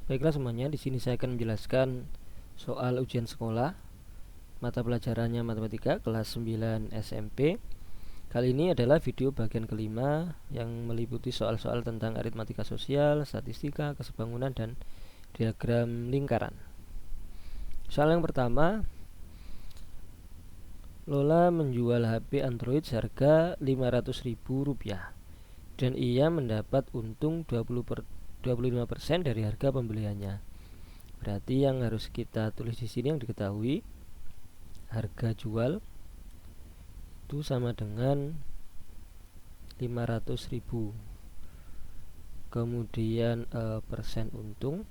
Baiklah semuanya, di sini saya akan menjelaskan soal ujian sekolah mata pelajarannya matematika kelas 9 SMP. Kali ini adalah video bagian kelima yang meliputi soal-soal tentang aritmatika sosial, statistika, kesebangunan, dan diagram lingkaran. Soal yang pertama, Lola menjual HP Android seharga Rp500.000 dan ia mendapat untung 25% dari harga pembeliannya. Berarti yang harus kita tulis di sini yang diketahui, harga jual itu sama dengan 500.000. Kemudian persen untung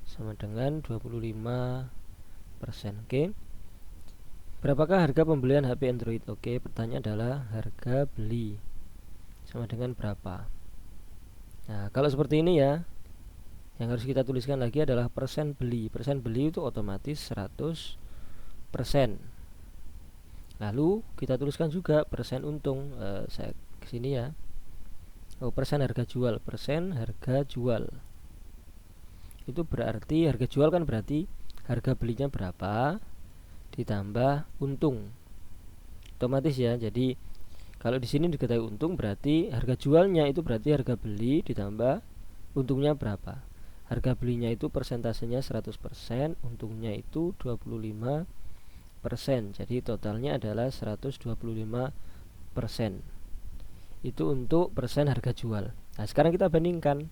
sama dengan 25%. Oke. Berapakah harga pembelian HP Android? Oke, pertanyaan adalah harga beli sama dengan berapa. Nah, kalau seperti ini ya, yang harus kita tuliskan lagi adalah persen beli. Persen beli itu otomatis 100%. Lalu kita tuliskan juga persen untung. Saya kesini ya. Persen harga jual. Persen harga jual. Itu berarti harga jual kan berarti harga belinya berapa ditambah untung. Otomatis ya. Jadi kalau di sini diketahui untung berarti harga jualnya itu berarti harga beli ditambah untungnya berapa. Harga belinya itu persentasenya 100%, untungnya itu 25%. Jadi totalnya adalah 125%. Itu untuk persen harga jual. Nah, sekarang kita bandingkan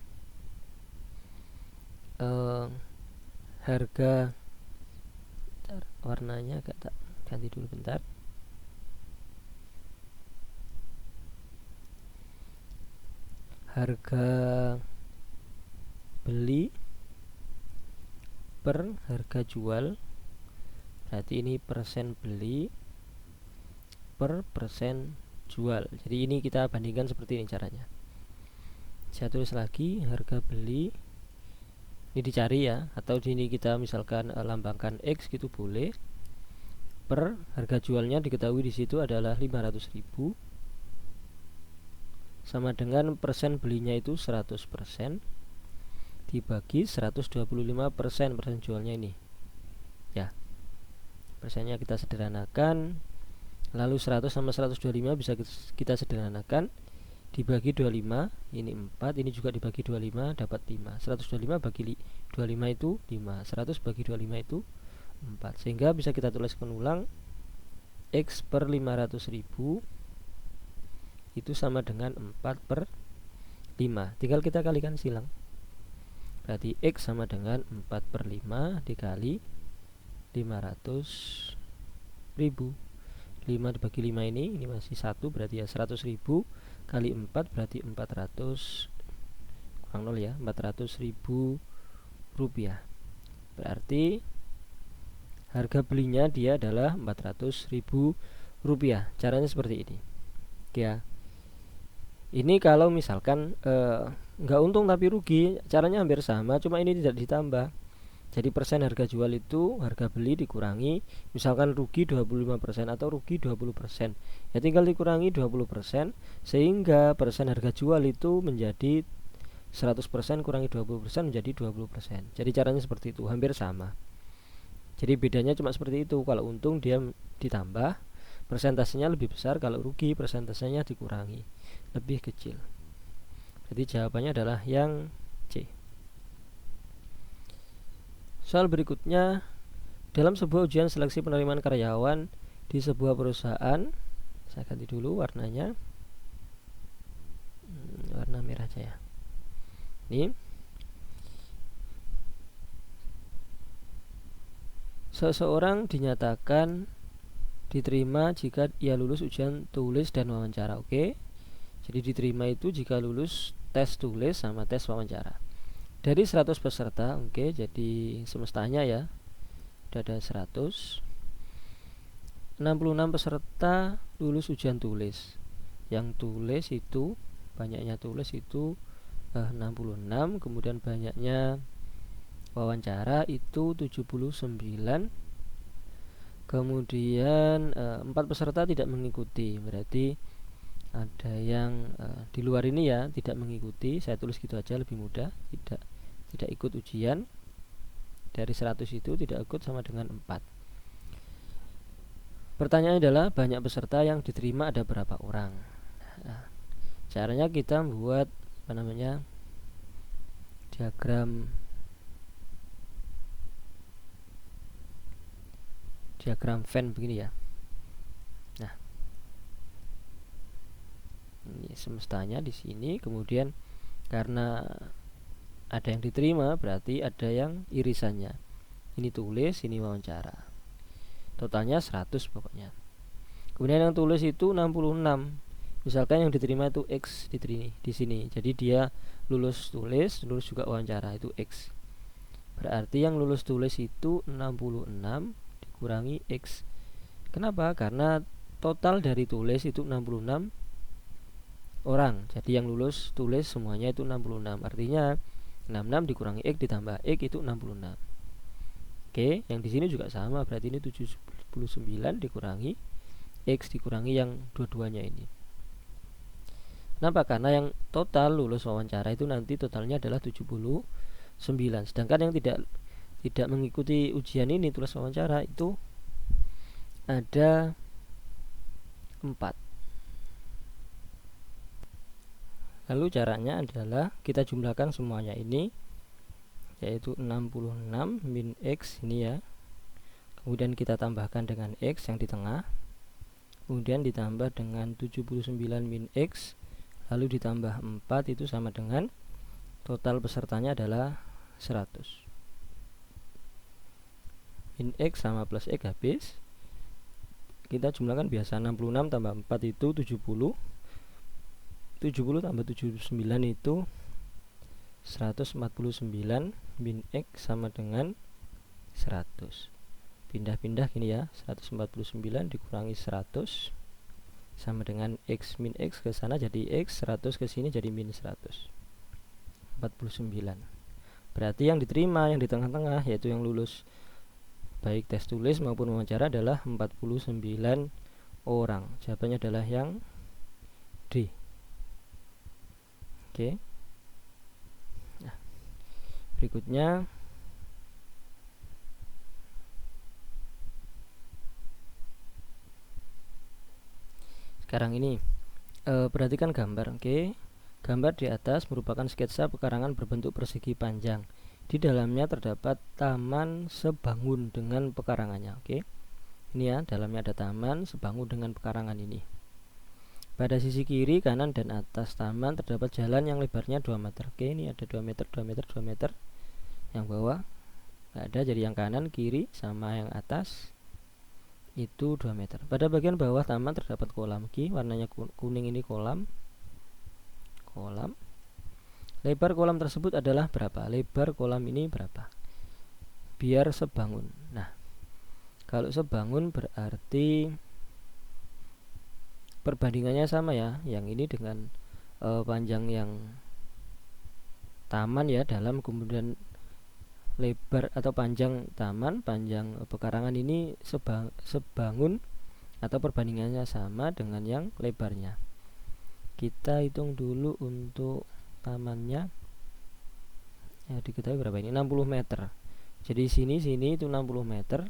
harga, warnanya agak tak ganti dulu bentar. Harga beli per harga jual, berarti ini persen beli per persen jual. Jadi ini kita bandingkan seperti ini caranya. Saya tulis lagi harga beli, ini dicari ya, atau di sini kita misalkan lambangkan X gitu boleh, per harga jualnya diketahui di situ adalah 500.000 sama dengan persen belinya itu 100% dibagi 125% persen jualnya ini ya. Persennya kita sederhanakan, lalu 100 sama 125 bisa kita sederhanakan, dibagi 25, ini 4, ini juga dibagi 25 dapat 5. 125 bagi 25 itu 5, 100 bagi 25 itu 4. Sehingga bisa kita tuliskan ulang, X per 500.000 itu sama dengan 4 per 5. Tinggal kita kalikan silang. Berarti X sama dengan 4 per 5 dikali 500.000. 5 dibagi 5 ini masih 1, berarti ya 100.000 kali 4 berarti 400, kurang 0 ya, 400.000 rupiah. Berarti harga belinya dia adalah 400.000 rupiah. Caranya seperti ini ya. Ini kalau misalkan nggak untung tapi rugi, caranya hampir sama, cuma ini tidak ditambah. Jadi persen harga jual itu harga beli dikurangi, misalkan rugi 25% atau rugi 20%, ya tinggal dikurangi 20%, sehingga persen harga jual itu menjadi 100%, kurangi 20% menjadi 20%. Jadi caranya seperti itu, hampir sama. Jadi bedanya cuma seperti itu. Kalau untung dia ditambah, persentasenya lebih besar, kalau rugi persentasenya dikurangi, lebih kecil. Jadi jawabannya adalah yang C. Soal berikutnya, dalam sebuah ujian seleksi penerimaan karyawan di sebuah perusahaan, saya ganti dulu warnanya, warna merah aja ya. Ini seseorang dinyatakan diterima jika ia lulus ujian tulis dan wawancara. Oke. Jadi diterima itu jika lulus tes tulis sama tes wawancara. Dari 100 peserta, oke, jadi semestanya ya, ada 100. 66 peserta lulus ujian tulis. Yang tulis itu, banyaknya tulis itu 66, kemudian banyaknya wawancara itu 79. Kemudian 4 peserta tidak mengikuti, berarti ada yang di luar ini ya tidak mengikuti. Saya tulis gitu aja lebih mudah, tidak tidak ikut ujian. Dari 100 itu tidak ikut sama dengan 4. Pertanyaannya adalah banyak peserta yang diterima ada berapa orang. Nah, caranya kita membuat diagram Venn begini ya. Nah, ini semestanya di sini, kemudian karena ada yang diterima berarti ada yang irisannya. Ini tulis, ini wawancara. Totalnya 100 pokoknya. Kemudian yang tulis itu 66. Misalkan yang diterima itu X di sini. Jadi dia lulus tulis, lulus juga wawancara, itu X. Berarti yang lulus tulis itu 66 dikurangi X. Kenapa? Karena total dari tulis itu 66 orang. Jadi yang lulus tulis semuanya itu 66. Artinya 66 dikurangi X ditambah X itu 66. Oke, yang di sini juga sama, berarti ini 79 dikurangi X dikurangi yang dua-duanya ini. Kenapa? Karena yang total lulus wawancara itu nanti totalnya adalah 79. Sedangkan yang tidak mengikuti ujian ini tulis wawancara itu ada 4. Lalu caranya adalah kita jumlahkan semuanya ini, yaitu 66 min X ini ya. Kemudian kita tambahkan dengan X yang di tengah. Kemudian ditambah dengan 79 min X. Lalu ditambah 4 itu sama dengan total pesertanya adalah 100. Min X sama plus X habis. Kita jumlahkan biasa, 66 tambah 4 itu 70. 70 tambah 79 itu 149 min X sama dengan 100. Pindah-pindah gini ya, 149 dikurangi 100 sama dengan X min X ke sana jadi X, 100 ke sini jadi min 100. 49. Berarti yang diterima yang di tengah-tengah, yaitu yang lulus baik tes tulis maupun wawancara adalah 49 orang. Jawabannya adalah yang D. Oke. Nah, berikutnya sekarang ini perhatikan gambar. Oke. Gambar di atas merupakan sketsa pekarangan berbentuk persegi panjang. Di dalamnya terdapat taman sebangun dengan pekarangannya. Oke. Ini ya, dalamnya ada taman sebangun dengan pekarangan ini. Pada sisi kiri, kanan, dan atas taman terdapat jalan yang lebarnya 2 meter. Oke, ini ada 2 meter, 2 meter, 2 meter. Yang bawah nggak ada, jadi yang kanan, kiri, sama yang atas itu 2 meter. Pada bagian bawah taman terdapat kolam. Oke, warnanya kuning ini kolam. Lebar kolam tersebut adalah berapa? Lebar kolam ini berapa? Biar sebangun. Nah, kalau sebangun berarti perbandingannya sama ya, yang ini dengan panjang yang taman ya dalam, kemudian lebar atau panjang taman, panjang pekarangan ini sebangun atau perbandingannya sama dengan yang lebarnya. Kita hitung dulu untuk tamannya ya, diketahui berapa ini, 60 meter. Jadi sini itu 60 meter.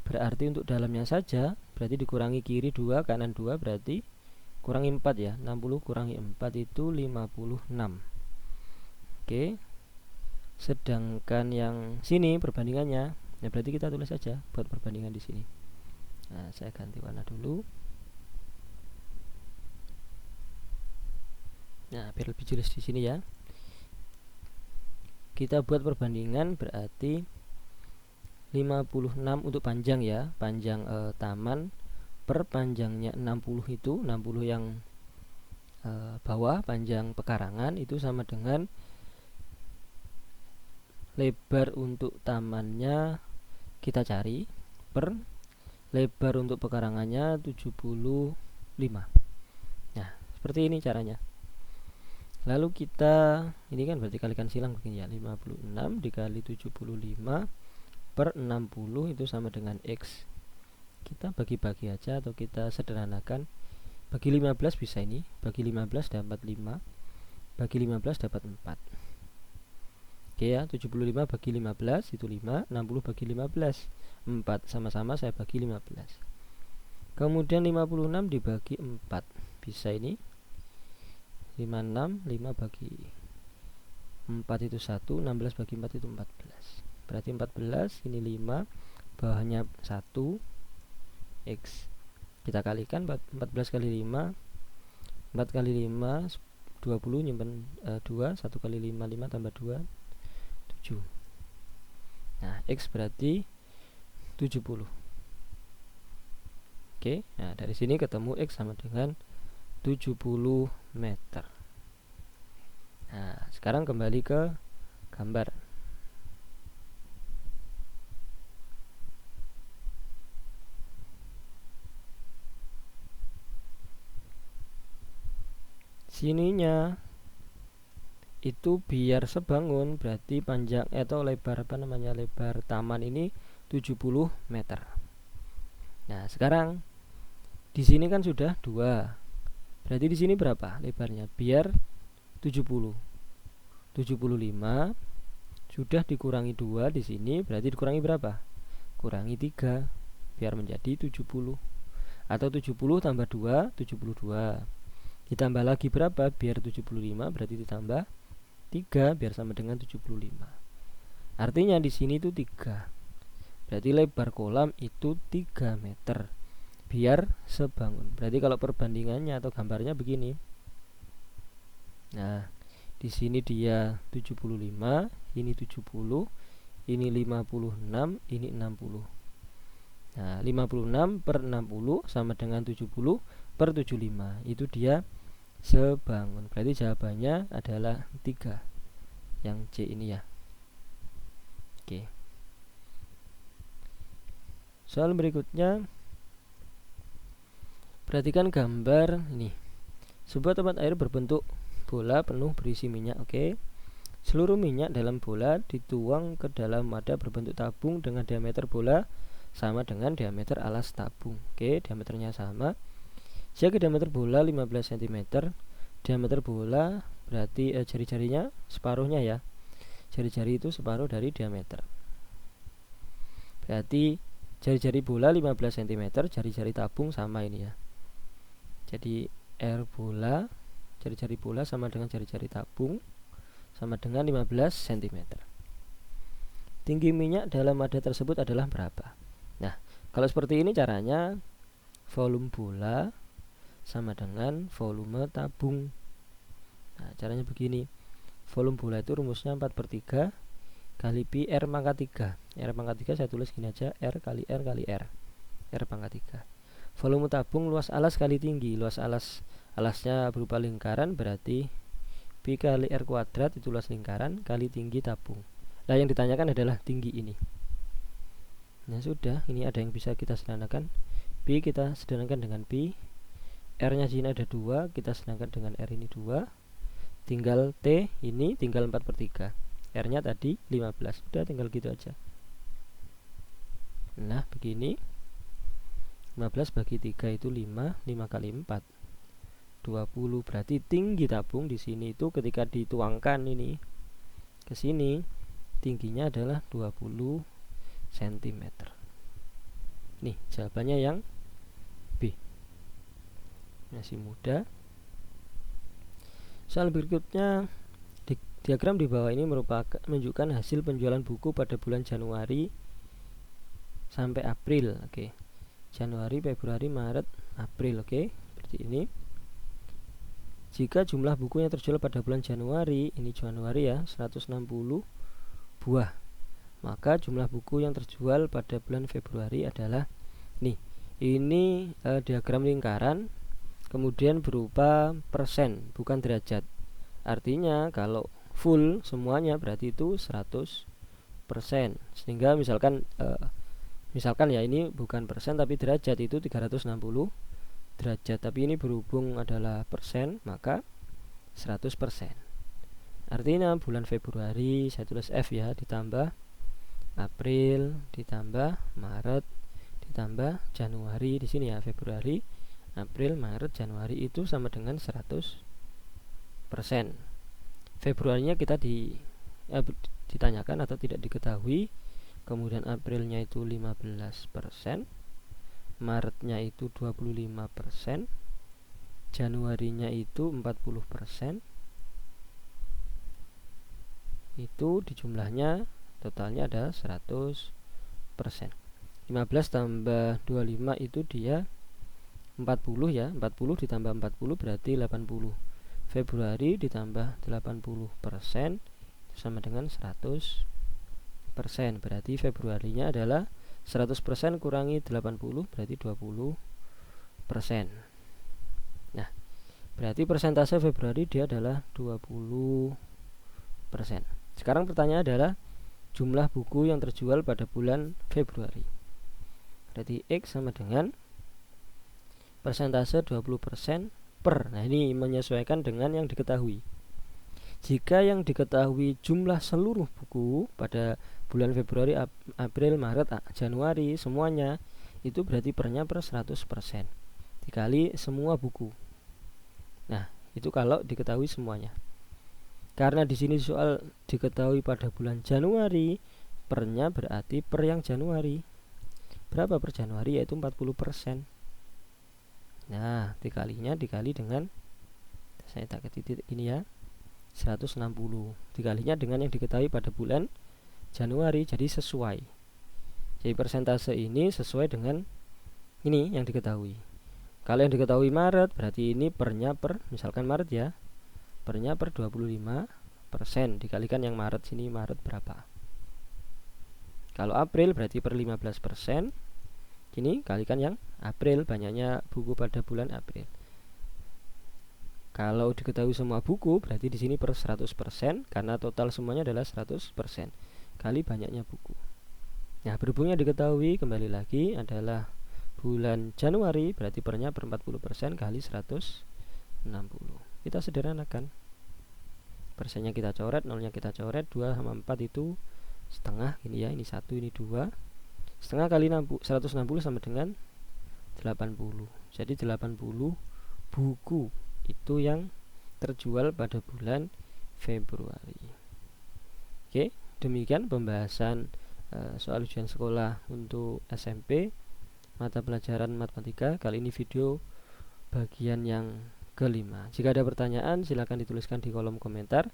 Berarti untuk dalamnya saja berarti dikurangi kiri 2, kanan 2, berarti kurangi 4 ya. 60 kurangi 4 itu 56. Oke. Sedangkan yang sini perbandingannya ya, berarti kita tulis saja buat perbandingan di sini. Nah, saya ganti warna dulu. Nah, biar lebih jelas di sini ya. Kita buat perbandingan berarti 56 untuk panjang ya, panjang taman per panjangnya 60 itu, 60 yang bawah panjang pekarangan itu sama dengan lebar untuk tamannya kita cari per lebar untuk pekarangannya 75. Nah, seperti ini caranya. Lalu kita ini kan berarti kalikan silang begini ya, 56 dikali 75 per 60 itu sama dengan X. Kita bagi-bagi aja atau kita sederhanakan. Bagi 15 bisa ini, bagi 15 dapat 5, bagi 15 dapat 4. Oke ya, 75 bagi 15 itu 5, 60 bagi 15 4, sama-sama saya bagi 15. Kemudian 56 dibagi 4, bisa ini 56, 5 bagi 4 itu 1, 16 bagi 4 itu 14. Berarti 14, ini 5, bawahnya 1, X. Kita kalikan 14 kali 5, 4 kali 5 20, nyimpen 2, 1 kali 5, 5 tambah 2 7. Nah, X berarti 70. Oke, nah dari sini ketemu X sama dengan 70 meter. Nah, sekarang kembali ke gambar. Sininya itu biar sebangun, berarti panjang atau lebar lebar taman ini 70 meter. Nah, sekarang di sini kan sudah 2. Berarti di sini berapa lebarnya? Biar 70. 75 sudah dikurangi 2 di sini, berarti dikurangi berapa? Kurangi 3 biar menjadi 70. Atau 70 tambah 2, 72. Ditambah lagi berapa? Biar 75, berarti ditambah 3 biar sama dengan 75. Artinya di sini itu 3. Berarti lebar kolam itu 3 meter biar sebangun. Berarti kalau perbandingannya atau gambarnya begini. Nah, di sini dia 75, ini 70, ini 56, ini 60. Nah, 56 per 60 sama dengan 70 per 75. Itu dia sebangun. Berarti jawabannya adalah 3, yang C ini ya. Oke. Soal berikutnya, perhatikan gambar ini. Sebuah tempat air berbentuk bola penuh berisi minyak. Oke. Seluruh minyak dalam bola dituang ke dalam wadah berbentuk tabung dengan diameter bola sama dengan diameter alas tabung. Oke, diameternya sama. Jika diameter bola 15 cm, diameter bola berarti jari-jarinya separuhnya ya. Jari-jari itu separuh dari diameter. Berarti jari-jari bola 15 cm, jari-jari tabung sama ini ya. Jadi R bola, jari-jari bola sama dengan jari-jari tabung sama dengan 15 cm. Tinggi minyak dalam wadah tersebut adalah berapa? Nah, kalau seperti ini caranya, volume bola sama dengan volume tabung. Nah, caranya begini. Volume bola itu rumusnya 4/3 kali pi R pangkat 3. R pangkat 3 saya tulis gini aja, R kali R kali R. R pangkat 3. Volume tabung luas alas kali tinggi. Luas alasnya berupa lingkaran, berarti pi kali R kuadrat itu luas lingkaran kali tinggi tabung. Nah, yang ditanyakan adalah tinggi ini. Nah, sudah, ini ada yang bisa kita sederhanakan. Pi kita sederhanakan dengan pi. R-nya sini ada 2, kita sederhanakan dengan R ini 2. Tinggal T ini tinggal 4/3. R-nya tadi 15. Udah, tinggal gitu aja. Nah, begini. 15 bagi 3 itu 5, 5 kali 4 20. Berarti tinggi tabung di sini itu ketika dituangkan ini ke sini, tingginya adalah 20 cm. Nih, jawabannya yang B. Masih mudah. Soal berikutnya, diagram di bawah ini menunjukkan hasil penjualan buku pada bulan Januari sampai April. Oke. Januari, Februari, Maret, April. Oke, seperti ini. Jika jumlah buku yang terjual pada bulan Januari, ini Januari ya, 160 buah, maka jumlah buku yang terjual pada bulan Februari adalah nih. Ini diagram lingkaran, kemudian berupa persen, bukan derajat. Artinya kalau full semuanya berarti itu 100%. Sehingga misalkan ya ini bukan persen tapi derajat, itu 360 derajat. Tapi ini berhubung adalah persen, maka 100%. Artinya bulan Februari saya tulis F ya, ditambah April, ditambah Maret, ditambah Januari. Di sini ya, Februari, April, Maret, Januari itu sama dengan 100%. Februarinya kita ditanyakan atau tidak diketahui. Kemudian Aprilnya itu 15%, Maretnya itu 25%, Januarinya itu 40%. Itu di jumlahnya totalnya ada 100%. 15 tambah 25 itu dia 40 ya. 40 ditambah 40 berarti 80. Februari ditambah 80% sama dengan 100%. Berarti Februarinya adalah 100% kurangi 80 berarti 20%. Nah, berarti persentase Februari dia adalah 20%. Sekarang pertanyaan adalah jumlah buku yang terjual pada bulan Februari. Berarti X sama dengan persentase 20% per. Nah, ini menyesuaikan dengan yang diketahui. Jika yang diketahui jumlah seluruh buku pada bulan Februari, April, Maret, Januari semuanya, itu berarti pernya per 100% dikali semua buku. Nah, itu kalau diketahui semuanya. Karena di sini soal diketahui pada bulan Januari, pernya berarti per yang Januari. Berapa per Januari? Yaitu 40%. Nah, dikalinya dikali dengan, saya tak titik ini ya, 160. Dikalinya dengan yang diketahui pada bulan Januari, jadi sesuai. Jadi persentase ini sesuai dengan ini yang diketahui. Kalau yang diketahui Maret, berarti ini pernya per, misalkan Maret ya, pernya per 25%, dikalikan yang Maret sini, Maret berapa. Kalau April berarti per 15%, ini kalikan yang April, banyaknya buku pada bulan April. Kalau diketahui semua buku berarti di sini per 100%, karena total semuanya adalah 100%, kali banyaknya buku. Nah, berhubungnya diketahui kembali lagi adalah bulan Januari, berarti pernya per 40% kali 160. Kita sederhanakan, persennya kita coret, nolnya kita coret, 2 sama 4 itu setengah, ini ya, ini 1, ini 2. Setengah kali 160 sama dengan 80. Jadi 80 buku itu yang terjual pada bulan Februari. Oke, demikian pembahasan soal ujian sekolah untuk SMP mata pelajaran matematika. Kali ini video bagian yang kelima. Jika ada pertanyaan silakan dituliskan di kolom komentar.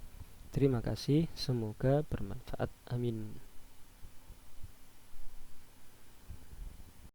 Terima kasih, semoga bermanfaat. Amin.